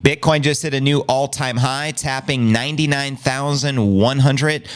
Bitcoin just hit a new all-time high, tapping 99,100,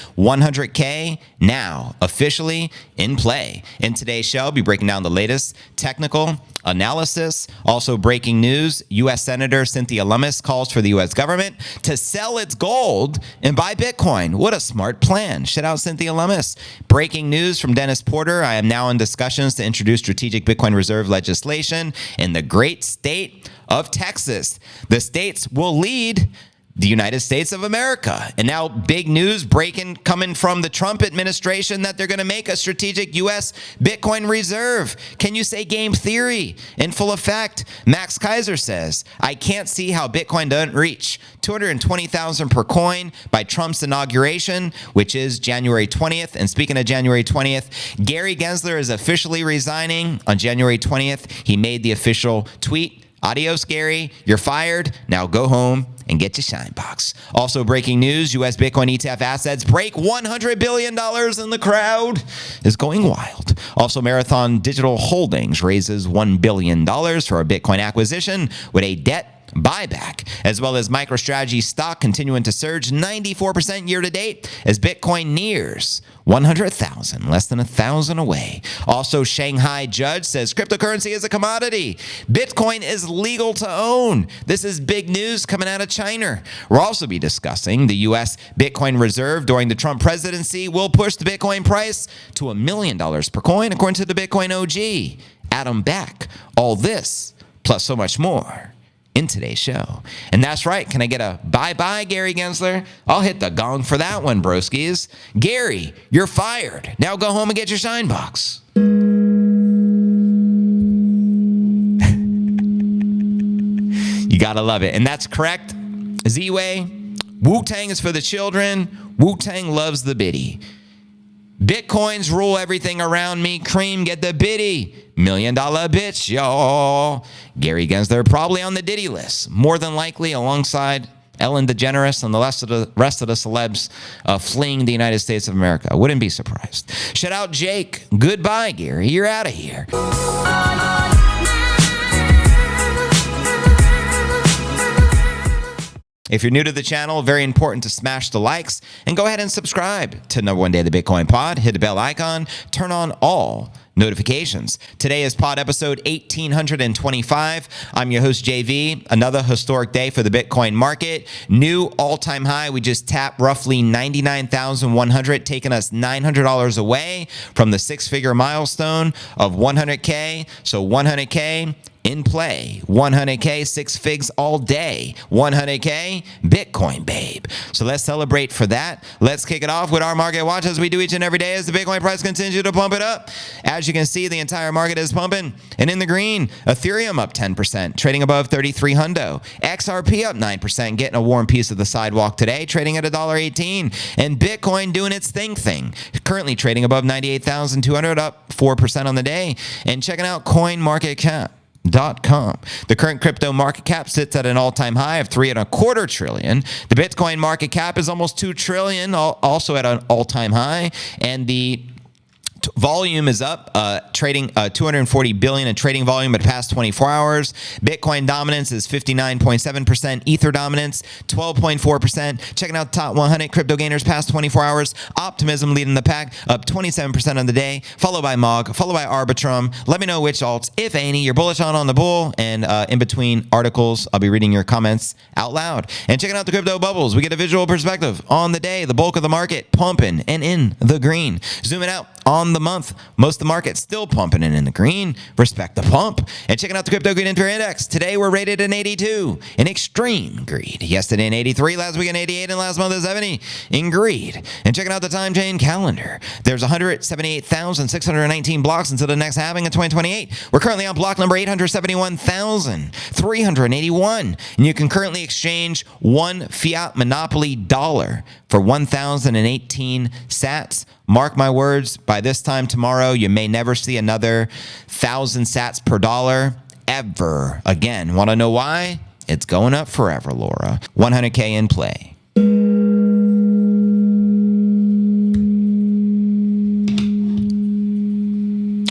now officially in play. In today's show, I'll be breaking down the latest technical analysis. Also breaking news, U.S. Senator Cynthia Lummis calls for the U.S. government to sell its gold and buy Bitcoin. What a smart plan. Shout out Cynthia Lummis. Breaking news from Dennis Porter. I am now in discussions to introduce strategic Bitcoin reserve legislation in the great state of Texas. The states will lead the United States of America. And now big news breaking coming from the Trump administration that they're going to make a strategic U.S. Bitcoin reserve. Can you say game theory in full effect? Max Kaiser says, I can't see how Bitcoin doesn't reach 220,000 per coin by Trump's inauguration, which is January 20th. And speaking of January 20th, Gary Gensler is officially resigning on January 20th. He made the official tweet. Adios, Gary. You're fired. Now go home and get your shine box. Also breaking news, U.S. Bitcoin ETF assets break $100 billion and the crowd is going wild. Also, Marathon Digital Holdings raises $1 billion for a Bitcoin acquisition with a debt buyback, as well as MicroStrategy stock continuing to surge 94% year to date as Bitcoin nears 100,000, less than 1,000 away. Also, Shanghai judge says cryptocurrency is a commodity. Bitcoin is legal to own. This is big news coming out of China. We'll also be discussing the U.S. Bitcoin reserve during the Trump presidency will push the Bitcoin price to $1 million per coin, according to the Bitcoin OG, Adam Back. All this, plus so much more, in today's show. And that's right. Can I get a bye-bye, Gary Gensler? I'll hit the gong for that one, broskies. Gary, you're fired. Now go home and get your shine box. You gotta love it. And that's correct. Z-Way, Wu-Tang is for the children. Wu-Tang loves the biddy. Bitcoins rule everything around me. Cream, get the biddy. $1 million bitch, y'all. Gary Gensler probably on the Diddy list, more than likely alongside Ellen DeGeneres and the rest of the celebs fleeing the United States of America. Wouldn't be surprised. Shout out Jake. Goodbye, Gary. You're out of here. If you're new to the channel, very important to smash the likes and go ahead and subscribe to Number One Day of the Bitcoin Pod. Hit the bell icon, turn on all notifications. Today is pod episode 1825. I'm your host, JV. Another historic day for the Bitcoin market. New all-time high. We just tapped roughly 99,100, taking us $900 away from the six-figure milestone of 100K. So 100K in play. 100K, six figs all day. 100K, Bitcoin, babe. So let's celebrate for that. Let's kick it off with our market watch as we do each and every day as the Bitcoin price continues to pump it up. As you can see, the entire market is pumping. And in the green, Ethereum up 10%, trading above 3,300. XRP up 9%, getting a warm piece of the sidewalk today, trading at $1.18. And Bitcoin doing its thing. Currently trading above 98,200, up 4% on the day. And checking out CoinMarketCap.com. The current crypto market cap sits at an all-time high of $3.25 trillion. The Bitcoin market cap is almost $2 trillion, also at an all-time high, and the volume is up, trading 240 billion in trading volume at past 24 hours. Bitcoin dominance is 59.7%. Ether dominance 12.4%. Checking out the top 100 crypto gainers past 24 hours. Optimism leading the pack, up 27% on the day. Followed by Mog, followed by Arbitrum. Let me know which alts, if any, you're bullish on the bull. And in between articles, I'll be reading your comments out loud. And checking out the crypto bubbles, we get a visual perspective on the day. The bulk of the market pumping and in the green. Zooming out on the month, most of the market still pumping and in the green. Respect the pump. And checking out the crypto greed inventory index. Today we're rated an 82 in extreme greed. Yesterday an 83, last week an 88, and last month a 70 in greed. And checking out the time chain calendar. There's 178,619 blocks until the next halving in 2028. We're currently on block number 871,381. And you can currently exchange one fiat monopoly dollar for 1,018 sats. Mark my words, by this time tomorrow, you may never see another 1,000 sats per dollar ever again. Want to know why? It's going up forever, Laura. 100K in play.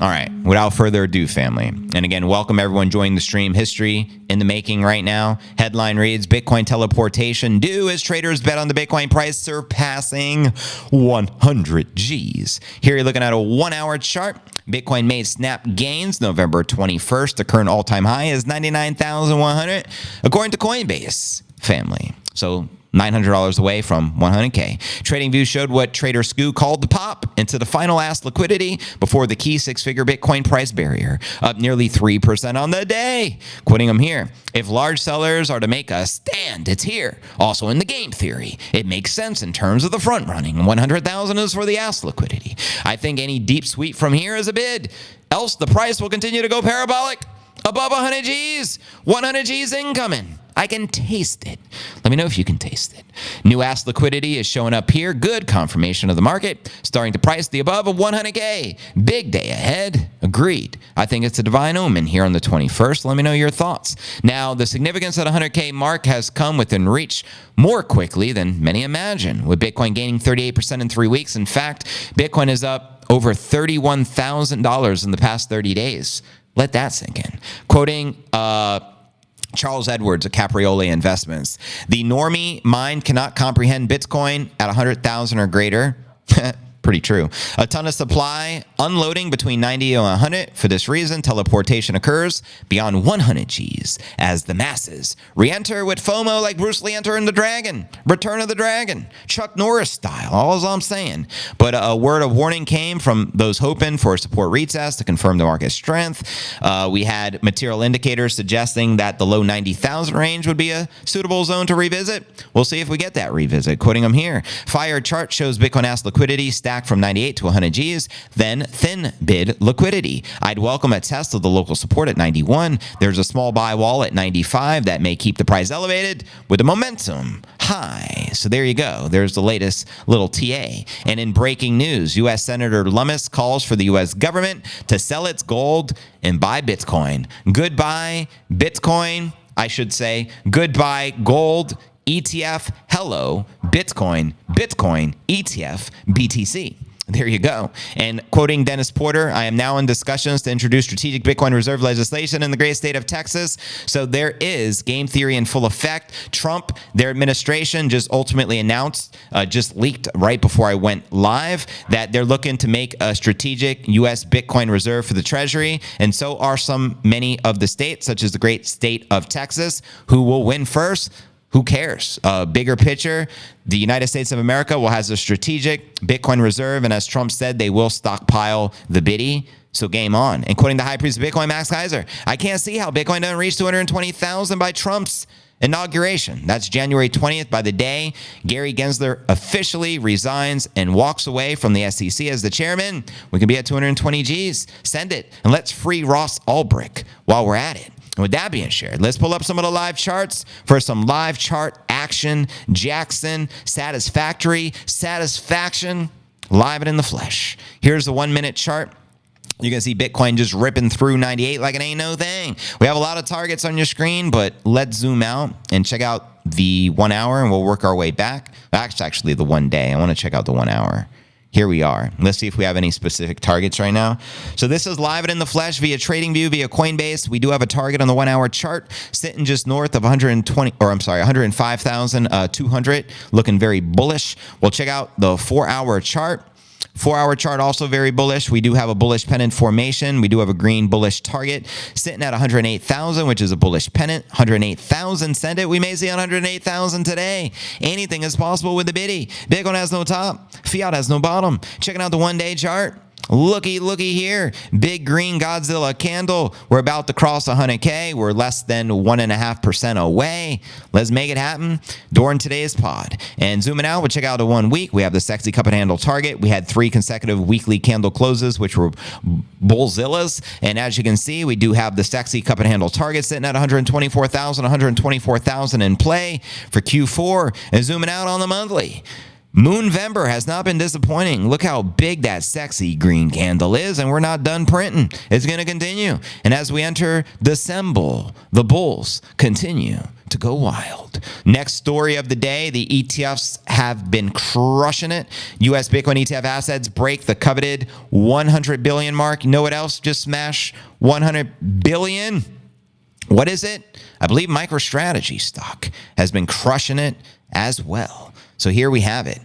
All right, without further ado, family, and again, welcome everyone joining the stream. History in the making right now. Headline reads, Bitcoin teleportation due as traders bet on the Bitcoin price surpassing 100 G's. Here you're looking at a 1 hour chart. Bitcoin made snap gains November 21st. The current all-time high is 99,100, according to Coinbase, family. So $900 away from 100K. TradingView showed what trader Scoo called the pop into the final ass liquidity before the key six-figure Bitcoin price barrier, up nearly 3% on the day. Quoting him here, if large sellers are to make a stand, it's here. Also in the game theory, it makes sense in terms of the front running. 100,000 is for the ass liquidity. I think any deep sweep from here is a bid. Else the price will continue to go parabolic above 100 G's. 100 G's incoming. I can taste it. Let me know if you can taste it. New ass liquidity is showing up here. Good confirmation of the market. Starting to price the above of 100K. Big day ahead. Agreed. I think it's a divine omen here on the 21st. Let me know your thoughts. Now, the significance of the 100K mark has come within reach more quickly than many imagine, with Bitcoin gaining 38% in 3 weeks. In fact, Bitcoin is up over $31,000 in the past 30 days. Let that sink in. Quoting Charles Edwards of Caprioli Investments, the normie mind cannot comprehend Bitcoin at 100,000 or greater. Pretty true. A ton of supply unloading between 90 and 100. For this reason, teleportation occurs beyond 100 G's as the masses re-enter with FOMO like Bruce Lee entering the Dragon. Return of the Dragon. Chuck Norris style. All I'm saying. But a word of warning came from those hoping for a support retest to confirm the market strength. We had material indicators suggesting that the low 90,000 range would be a suitable zone to revisit. We'll see if we get that revisit. Quoting them here. Fire chart shows Bitcoin ass liquidity stacked from 98 to 100 G's, then thin bid liquidity. I'd welcome a test of the local support at 91. There's a small buy wall at 95 that may keep the price elevated with the momentum high. So there you go. There's the latest little TA. And in breaking news, U.S. Senator Lummis calls for the U.S. government to sell its gold and buy Bitcoin. Goodbye, Bitcoin. I should say goodbye, gold. ETF, hello, Bitcoin, ETF, BTC. There you go. And quoting Dennis Porter, I am now in discussions to introduce strategic Bitcoin reserve legislation in the great state of Texas. So there is game theory in full effect. Trump, their administration just ultimately announced, just leaked right before I went live, that they're looking to make a strategic U.S. Bitcoin reserve for the Treasury. And so are many of the states, such as the great state of Texas. Who will win first? Who cares? Bigger picture, the United States of America will have a strategic Bitcoin reserve, and as Trump said, they will stockpile the biddy. So game on. And quoting the high priest of Bitcoin, Max Kaiser, I can't see how Bitcoin doesn't reach 220,000 by Trump's inauguration. That's January 20th. By the day Gary Gensler officially resigns and walks away from the SEC as the chairman, we can be at 220 G's. Send it. And let's free Ross Ulbricht while we're at it. And with that being shared, let's pull up some of the live charts for some live chart action. Jackson, satisfaction, live it in the flesh. Here's the 1 minute chart. You can see Bitcoin just ripping through 98 like it ain't no thing. We have a lot of targets on your screen, but let's zoom out and check out the 1 hour, and we'll work our way back. Actually, the 1 day. I want to check out the 1 hour. Here we are. Let's see if we have any specific targets right now. So this is live and in the flesh via TradingView, via Coinbase. We do have a target on the 1 hour chart sitting just north of 105,200, looking very bullish. We'll check out the 4 hour chart. 4 hour chart also very bullish. We do have a bullish pennant formation. We do have a green bullish target sitting at 108,000, which is a bullish pennant. 108,000, send it. We may see 108,000 today. Anything is possible with the biddy. Bitcoin has no top. Fiat has no bottom. Checking out the 1 day chart. Looky here. Big green Godzilla candle. We're about to cross 100K. We're less than 1.5% away. Let's make it happen during today's pod. And zooming out, we'll check out the 1 week. We have the sexy cup and handle target. We had 3 consecutive weekly candle closes, which were bullzillas. And as you can see, we do have the sexy cup and handle target sitting at 124,000 in play for Q4. And zooming out on the monthly. Moonvember has not been disappointing. Look how big that sexy green candle is, and we're not done printing. It's going to continue. And as we enter December, the bulls continue to go wild. Next story of the day, the ETFs have been crushing it. U.S. Bitcoin ETF assets break the coveted 100 billion mark. You know what else just smashed 100 billion? What is it? I believe MicroStrategy stock has been crushing it as well. So here we have it.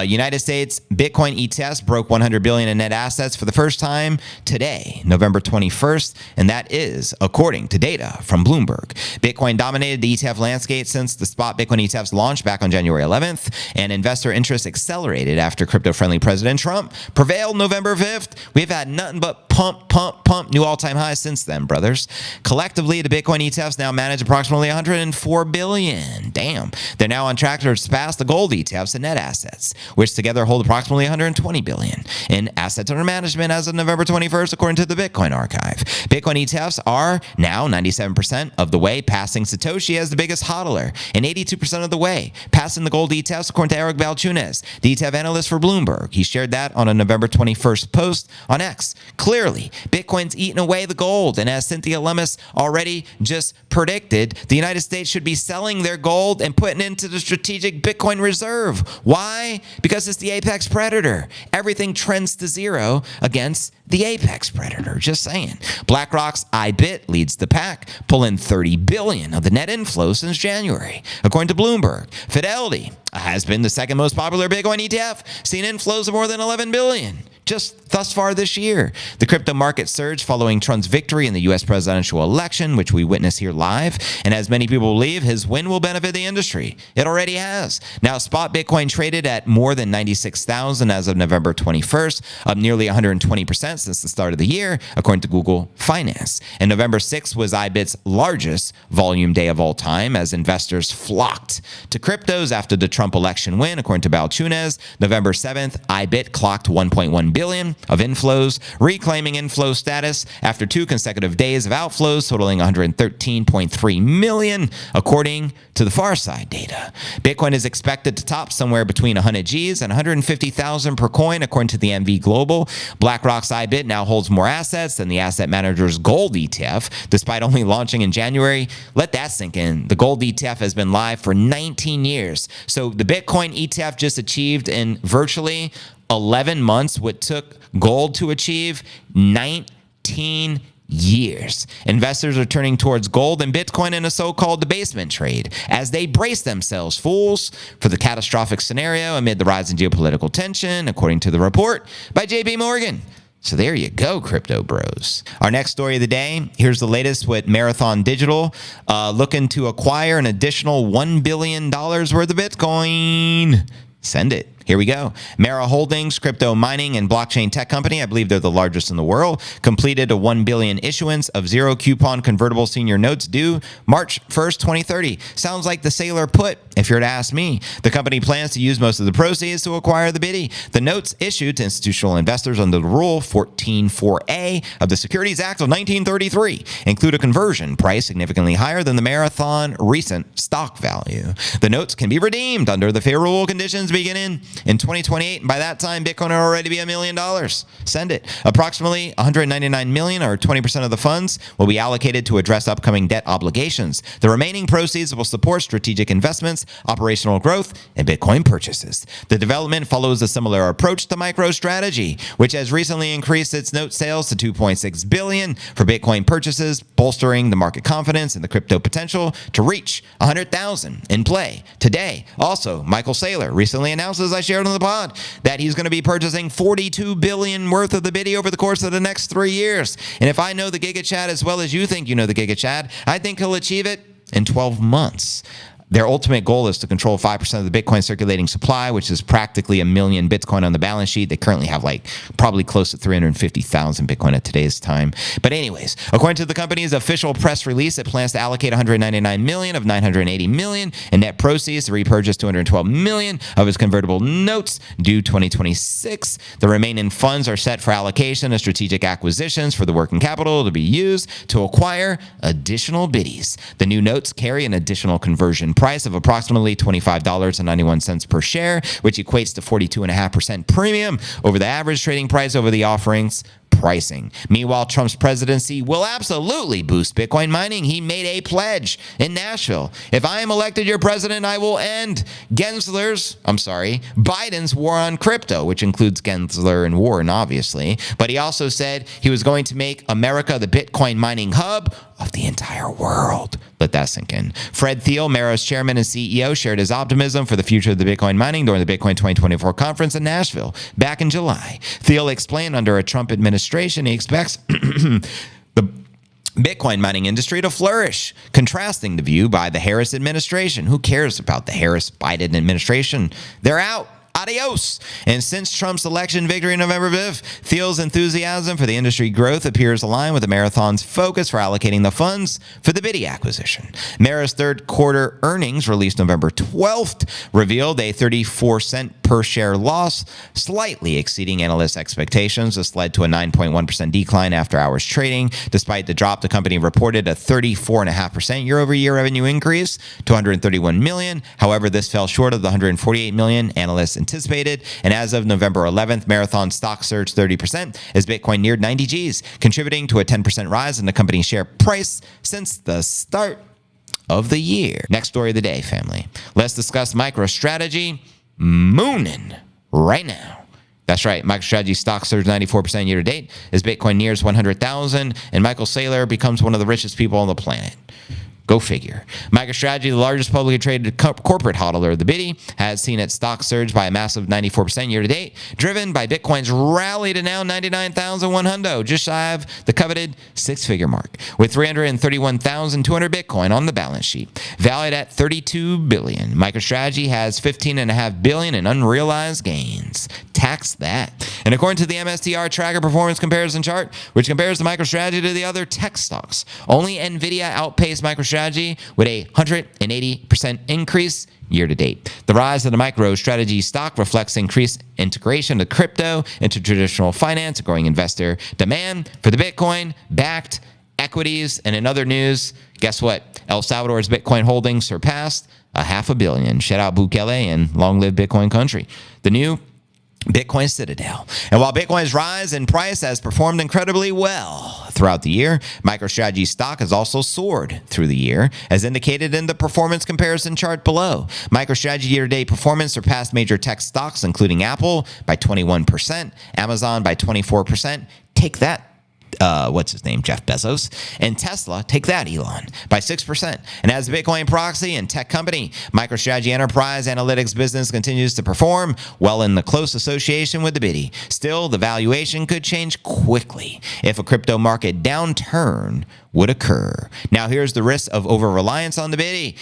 United States Bitcoin ETFs broke 100 billion in net assets for the first time today, November 21st, and that is according to data from Bloomberg. Bitcoin dominated the ETF landscape since the spot Bitcoin ETFs launched back on January 11th, and investor interest accelerated after crypto-friendly President Trump prevailed November 5th. We've had nothing but pump, new all-time highs since then, brothers. Collectively, the Bitcoin ETFs now manage approximately 104 billion. Damn. They're now on track to surpass the gold ETFs and net assets, which together hold approximately 120 billion in assets under management as of November 21st, according to the Bitcoin Archive. Bitcoin ETFs are now 97% of the way passing Satoshi as the biggest hodler, and 82% of the way passing the gold ETFs, according to Eric Balchunas, the ETF analyst for Bloomberg. He shared that on a November 21st post on X. Clearly, Bitcoin's eating away the gold, and as Cynthia Lummis already just predicted, the United States should be selling their gold and putting it into the strategic Bitcoin reserve. Why? Because it's the apex predator. Everything trends to zero against the apex predator. Just saying. BlackRock's IBIT leads the pack, pulling 30 billion of the net inflow since January. According to Bloomberg, Fidelity has been the second most popular Bitcoin ETF, seeing inflows of more than 11 billion. Just thus far this year. The crypto market surged following Trump's victory in the U.S. presidential election, which we witnessed here live. And as many people believe, his win will benefit the industry. It already has. Now, spot Bitcoin traded at more than 96,000 as of November 21st, up nearly 120% since the start of the year, according to Google Finance. And November 6th was IBIT's largest volume day of all time, as investors flocked to cryptos after the Trump election win, according to Balchunas. November 7th, IBIT clocked 1.1 billion of inflows, reclaiming inflow status after 2 consecutive days of outflows totaling 113.3 million, according to the Farside data. Bitcoin is expected to top somewhere between 100 Gs and 150,000 per coin, according to the MV Global. BlackRock's IBIT now holds more assets than the asset manager's gold ETF, despite only launching in January. Let that sink in. The gold ETF has been live for 19 years. So the Bitcoin ETF just achieved in virtually 11 months what took gold to achieve 19 years. Investors are turning towards gold and Bitcoin in a so-called debasement trade as they brace themselves, fools, for the catastrophic scenario amid the rise in geopolitical tension, according to the report by JP Morgan. So there you go, crypto bros. Our next story of the day, here's the latest with Marathon Digital, looking to acquire an additional $1 billion worth of Bitcoin. Send it. Here we go. Mara Holdings, crypto mining and blockchain tech company, I believe they're the largest in the world, completed a $1 billion issuance of zero coupon convertible senior notes due March 1st, 2030. Sounds like the sailor put, if you're to ask me. The company plans to use most of the proceeds to acquire the biddy. The notes issued to institutional investors under the Rule 14.4A of the Securities Act of 1933 include a conversion price significantly higher than the Marathon recent stock value. The notes can be redeemed under the favorable conditions beginning in 2028, and by that time, Bitcoin will already be $1 million. Send it. Approximately 199 million, or 20% of the funds, will be allocated to address upcoming debt obligations. The remaining proceeds will support strategic investments, operational growth, and Bitcoin purchases. The development follows a similar approach to MicroStrategy, which has recently increased its note sales to 2.6 billion for Bitcoin purchases, bolstering the market confidence in the crypto potential to reach 100,000 in play today. Also, Michael Saylor recently announced, as I shared on the pod, that he's going to be purchasing 42 billion worth of the biddy over the course of the next 3 years. And if I know the GigaChad as well as you think you know the GigaChad, I think he'll achieve it in 12 months. Their ultimate goal is to control 5% of the Bitcoin circulating supply, which is practically 1 million Bitcoin on the balance sheet. They currently have probably close to 350,000 Bitcoin at today's time. But anyways, according to the company's official press release, it plans to allocate 199 million of 980 million in net proceeds to repurchase 212 million of its convertible notes due 2026. The remaining funds are set for allocation to strategic acquisitions for the working capital to be used to acquire additional biddies. The new notes carry an additional conversion price of approximately $25.91 per share, which equates to 42.5% premium over the average trading price over the offering's pricing. Meanwhile, Trump's presidency will absolutely boost Bitcoin mining. He made a pledge in Nashville. If I am elected your president, I will end Biden's war on crypto, which includes Gensler and Warren, obviously. But he also said he was going to make America the Bitcoin mining hub of the entire world. Let that sink in. Fred Thiel, Mero's chairman and CEO, shared his optimism for the future of the Bitcoin mining during the Bitcoin 2024 conference in Nashville back in July. Thiel explained under a Trump administration, he expects the Bitcoin mining industry to flourish, contrasting the view by the Harris administration. Who cares about the Harris-Biden administration? They're out. Adios. And since Trump's election victory November 5th, Thiel's enthusiasm for the industry growth appears aligned with the Marathon's focus for allocating the funds for the Biddy acquisition. Mara's third quarter earnings, released November 12th, revealed a 34-cent per share loss, slightly exceeding analyst expectations. This led to a 9.1% decline after hours trading. Despite the drop, the company reported a 34.5% year-over-year revenue increase to $131 million. However, this fell short of the $148 million analysts anticipated, and as of November 11th, Marathon stock surged 30% as Bitcoin neared 90 Gs, contributing to a 10% rise in the company's share price since the start of the year. Next story of the day, family. Let's discuss MicroStrategy mooning right now. That's right, MicroStrategy stock surged 94% year to date as Bitcoin nears 100,000 and Michael Saylor becomes one of the richest people on the planet. Go figure. MicroStrategy, the largest publicly traded corporate hodler of the Biddy, has seen its stock surge by a massive 94% year to date, driven by Bitcoin's rally to now 99,100, just shy of the coveted six-figure mark, with 331,200 Bitcoin on the balance sheet, valued at $32 billion. MicroStrategy has $15.5 billion in unrealized gains. Tax that. And according to the MSTR Tracker Performance Comparison Chart, which compares the MicroStrategy to the other tech stocks, only NVIDIA outpaced MicroStrategy with a 180% increase year to date. The rise of the MicroStrategy stock reflects increased integration of crypto into traditional finance, growing investor demand for the Bitcoin-backed equities. And in other news, guess what? El Salvador's Bitcoin holdings surpassed $500 million. Shout out Bukele and long live Bitcoin country. The new Bitcoin Citadel. And while Bitcoin's rise in price has performed incredibly well throughout the year, MicroStrategy stock has also soared through the year, as indicated in the performance comparison chart below. MicroStrategy year-to-date performance surpassed major tech stocks, including Apple by 21%, Amazon by 24%. Take that. What's his name? Jeff Bezos. And Tesla, take that, Elon, by 6%. And as a Bitcoin proxy and tech company, MicroStrategy Enterprise Analytics business continues to perform well in the close association with the Biddy. Still, the valuation could change quickly if a crypto market downturn would occur. Now, here's the risk of over-reliance on the Biddy.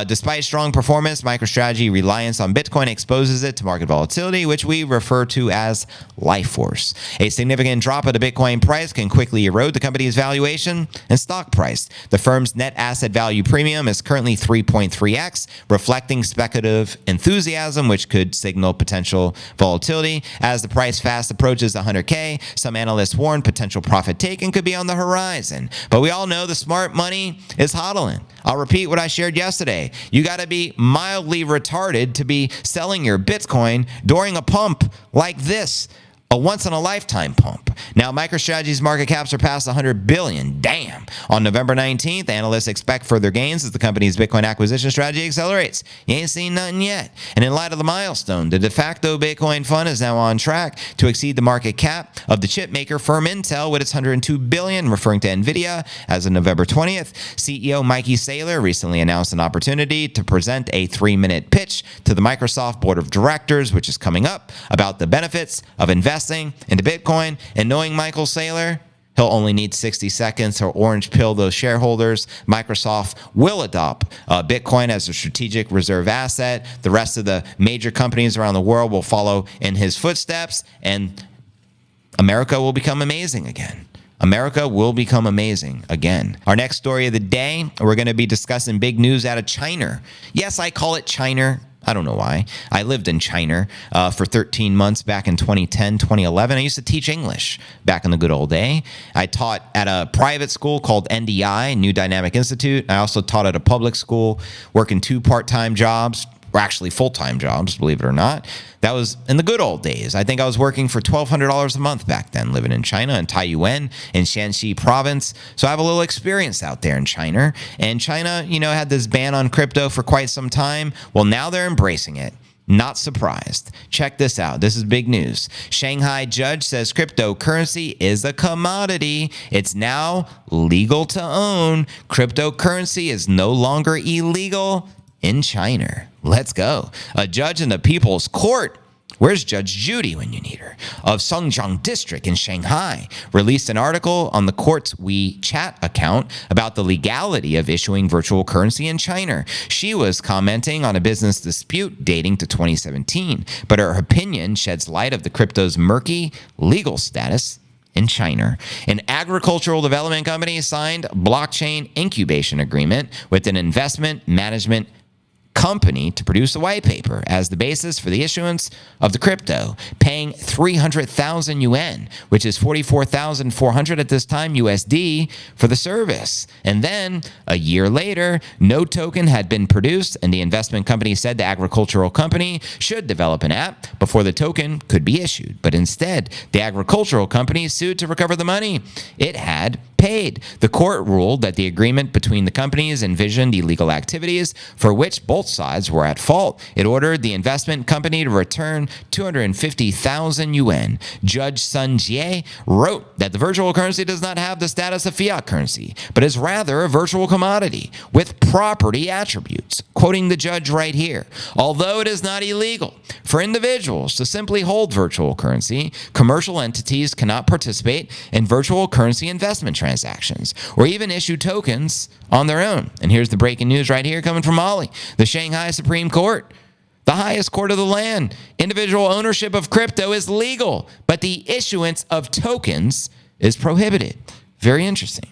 Despite strong performance, MicroStrategy reliance on Bitcoin exposes it to market volatility, which we refer to as life force. A significant drop of the Bitcoin price can quickly erode the company's valuation and stock price. The firm's net asset value premium is currently 3.3x, reflecting speculative enthusiasm, which could signal potential volatility. As the price fast approaches 100K, some analysts warn potential profit taking could be on the horizon. But we all know the smart money is hodling. I'll repeat what I shared yesterday. You got to be mildly retarded to be selling your Bitcoin during a pump like this. A once-in-a-lifetime pump. Now, MicroStrategy's market cap surpassed $100 billion. Damn. On November 19th, analysts expect further gains as the company's Bitcoin acquisition strategy accelerates. You ain't seen nothing yet. And in light of the milestone, the de facto Bitcoin fund is now on track to exceed the market cap of the chip maker firm Intel with its $102 billion, referring to NVIDIA. As of November 20th, CEO Mikey Saylor recently announced an opportunity to present a 3-minute pitch to the Microsoft board of directors, which is coming up, about the benefits of investing into Bitcoin. And knowing Michael Saylor, he'll only need 60 seconds to orange pill those shareholders. Microsoft will adopt Bitcoin as a strategic reserve asset. The rest of the major companies around the world will follow in his footsteps, and America will become amazing again. America will become amazing again. Our next story of the day, we're going to be discussing big news out of China. Yes, I call it China. I don't know why. I lived in China for 13 months back in 2010, 2011. I used to teach English back in the good old day. I taught at a private school called NDI, New Dynamic Institute. I also taught at a public school, working 2 part-time jobs, were actually full-time jobs, believe it or not. That was in the good old days. I think I was working for $1,200 a month back then, living in China, in Taiyuan, in Shanxi province. So I have a little experience out there in China. And China, had this ban on crypto for quite some time. Well, now they're embracing it. Not surprised. Check this out. This is big news. Shanghai judge says cryptocurrency is a commodity. It's now legal to own. Cryptocurrency is no longer illegal in China. Let's go. A judge in the People's Court, where's Judge Judy when you need her, of Songjiang District in Shanghai, released an article on the court's WeChat account about the legality of issuing virtual currency in China. She was commenting on a business dispute dating to 2017, but her opinion sheds light of the crypto's murky legal status in China. An agricultural development company signed blockchain incubation agreement with an investment management company to produce a white paper as the basis for the issuance of the crypto, paying 300,000 yuan, which is 44,400 at this time USD, for the service. And then a year later, no token had been produced, and the investment company said the agricultural company should develop an app before the token could be issued. But instead, the agricultural company sued to recover the money it had paid. The court ruled that the agreement between the companies envisioned illegal activities for which both sides were at fault. It ordered the investment company to return 250,000 yuan. Judge Sun Jie wrote that the virtual currency does not have the status of fiat currency, but is rather a virtual commodity with property attributes. Quoting the judge right here, although it is not illegal for individuals to simply hold virtual currency, commercial entities cannot participate in virtual currency investment transactions or even issue tokens on their own. And here's the breaking news right here coming from Ollie. The Shanghai Supreme Court, the highest court of the land, individual ownership of crypto is legal, but the issuance of tokens is prohibited. Very interesting.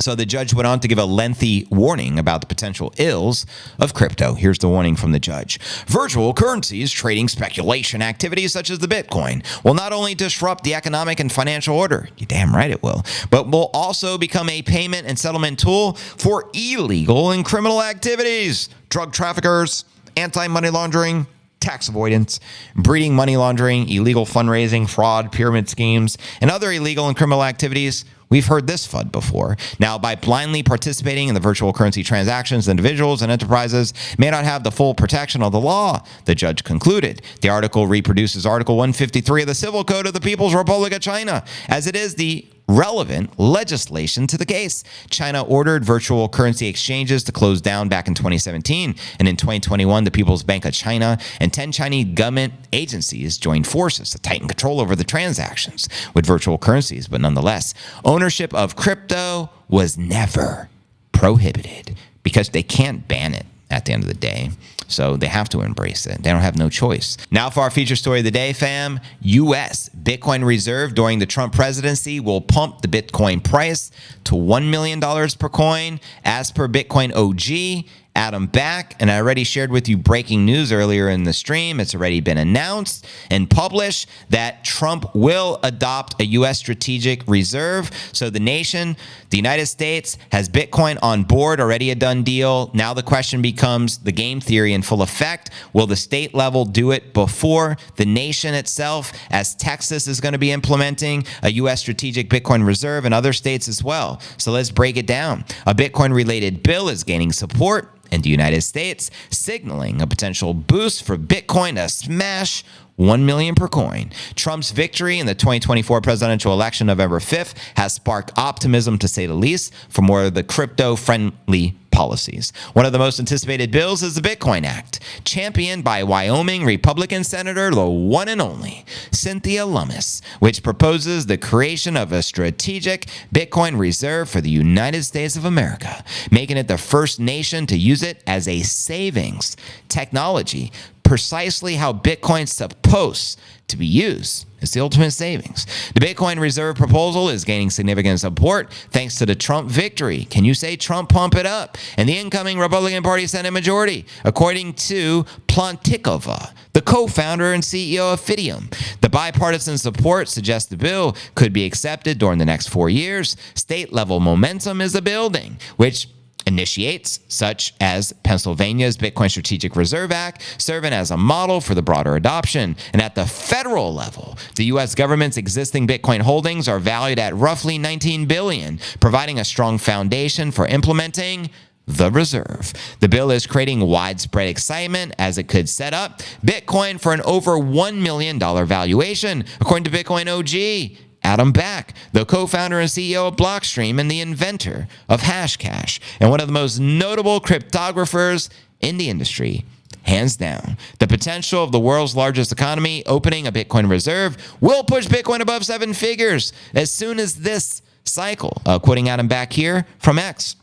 So the judge went on to give a lengthy warning about the potential ills of crypto. Here's the warning from the judge. Virtual currencies trading speculation activities such as the Bitcoin will not only disrupt the economic and financial order, you're damn right it will, but will also become a payment and settlement tool for illegal and criminal activities. Drug traffickers, anti-money laundering, tax avoidance, breeding money laundering, illegal fundraising, fraud, pyramid schemes, and other illegal and criminal activities. We've heard this FUD before. Now, by blindly participating in the virtual currency transactions, individuals and enterprises may not have the full protection of the law, the judge concluded. The article reproduces Article 153 of the Civil Code of the People's Republic of China, as it is the relevant legislation to the case. China ordered virtual currency exchanges to close down back in 2017, and in 2021, the People's Bank of China and 10 Chinese government agencies joined forces to tighten control over the transactions with virtual currencies. But nonetheless, ownership of crypto was never prohibited because they can't ban it at the end of the day. So they have to embrace it. They don't have no choice. Now for our feature story of the day, fam. U.S. Bitcoin reserve during the Trump presidency will pump the Bitcoin price to $1 million per coin. As per Bitcoin OG, Adam Back, and I already shared with you breaking news earlier in the stream. It's already been announced and published that Trump will adopt a U.S. strategic reserve. So the nation, the United States, has Bitcoin on board, already a done deal. Now the question becomes the game theory in full effect. Will the state level do it before the nation itself, as Texas is going to be implementing a U.S. strategic Bitcoin reserve and other states as well? So let's break it down. A Bitcoin-related bill is gaining support in the United States, signaling a potential boost for Bitcoin to smash 1 million per coin. Trump's victory in the 2024 presidential election November 5th has sparked optimism, to say the least, for more of the crypto-friendly policies. One of the most anticipated bills is the Bitcoin Act, championed by Wyoming Republican Senator, the one and only Cynthia Lummis, which proposes the creation of a strategic Bitcoin reserve for the United States of America, making it the first nation to use it as a savings technology, precisely how Bitcoin's supposed to be used. It's the ultimate savings. The Bitcoin reserve proposal is gaining significant support thanks to the Trump victory. Can you say Trump pump it up? And the incoming Republican Party Senate majority, according to Plantikova, the co-founder and CEO of Ethereum. The bipartisan support suggests the bill could be accepted during the next 4 years. State-level momentum is a building, which initiates, such as Pennsylvania's Bitcoin Strategic Reserve Act, serving as a model for the broader adoption. And at the federal level, the U.S. government's existing Bitcoin holdings are valued at roughly $19 billion, providing a strong foundation for implementing the reserve. The bill is creating widespread excitement as it could set up Bitcoin for an over $1 million valuation, according to Bitcoin OG Adam Back, the co-founder and CEO of Blockstream and the inventor of Hashcash, and one of the most notable cryptographers in the industry. Hands down, the potential of the world's largest economy opening a Bitcoin reserve will push Bitcoin above seven figures as soon as this cycle. Quoting Adam Back here from X.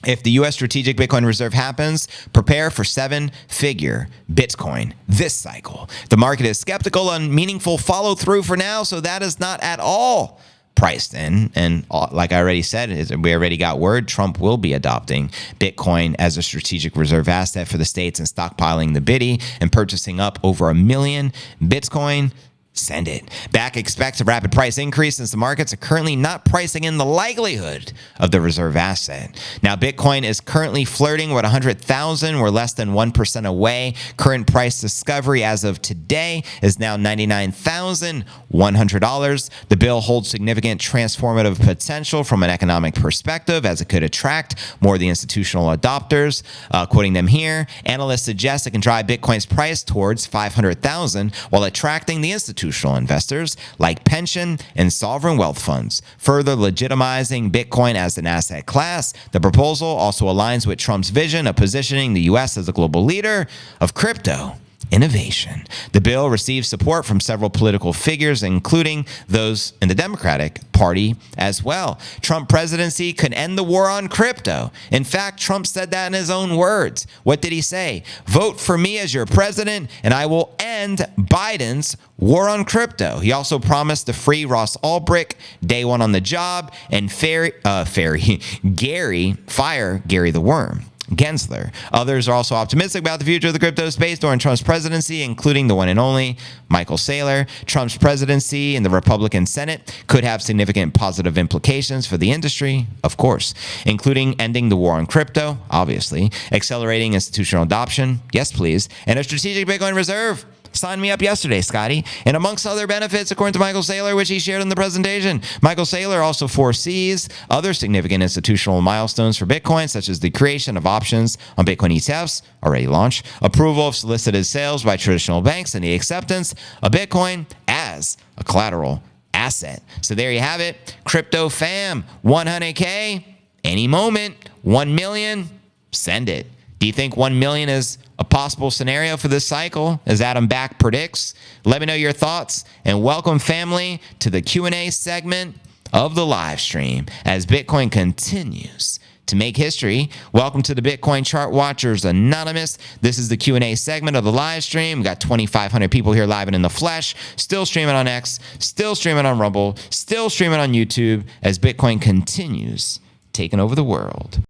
If the U.S. Strategic Bitcoin Reserve happens, prepare for seven-figure Bitcoin this cycle. The market is skeptical on meaningful follow-through for now, so that is not at all priced in. And like I already said, we already got word Trump will be adopting Bitcoin as a strategic reserve asset for the states and stockpiling the biddy and purchasing up over 1 million Bitcoin. Send it. Back expects a rapid price increase since the markets are currently not pricing in the likelihood of the reserve asset. Now, Bitcoin is currently flirting with 100,000. We're less than 1% away. Current price discovery as of today is now $99,100. The bill holds significant transformative potential from an economic perspective as it could attract more of the institutional adopters. Quoting them here, analysts suggest it can drive Bitcoin's price towards 500,000 while attracting the institutional investors like pension and sovereign wealth funds, further legitimizing Bitcoin as an asset class. The proposal also aligns with Trump's vision of positioning the U.S. as a global leader of crypto innovation. The bill receives support from several political figures, including those in the Democratic Party as well. Trump presidency could end the war on crypto. In fact, Trump said that in his own words. What did he say? Vote for me as your president, and I will end Biden's war on crypto. He also promised to free Ross Ulbricht day one on the job and fire Gary the Worm Gensler. Others are also optimistic about the future of the crypto space during Trump's presidency, including the one and only Michael Saylor. Trump's presidency in the Republican Senate could have significant positive implications for the industry, of course, including ending the war on crypto, obviously, accelerating institutional adoption, yes please, and a strategic Bitcoin reserve. Signed me up yesterday, Scotty. And amongst other benefits, according to Michael Saylor, which he shared in the presentation, Michael Saylor also foresees other significant institutional milestones for Bitcoin, such as the creation of options on Bitcoin ETFs, already launched, approval of solicited sales by traditional banks, and the acceptance of Bitcoin as a collateral asset. So there you have it. Crypto fam, 100K, any moment, 1 million, send it. Do you think 1 million is a possible scenario for this cycle, as Adam Back predicts? Let me know your thoughts, and welcome, family, to the Q&A segment of the live stream as Bitcoin continues to make history. Welcome to the Bitcoin Chart Watchers Anonymous. This is the Q&A segment of the live stream. We got 2,500 people here live and in the flesh, still streaming on X, still streaming on Rumble, still streaming on YouTube as Bitcoin continues taking over the world.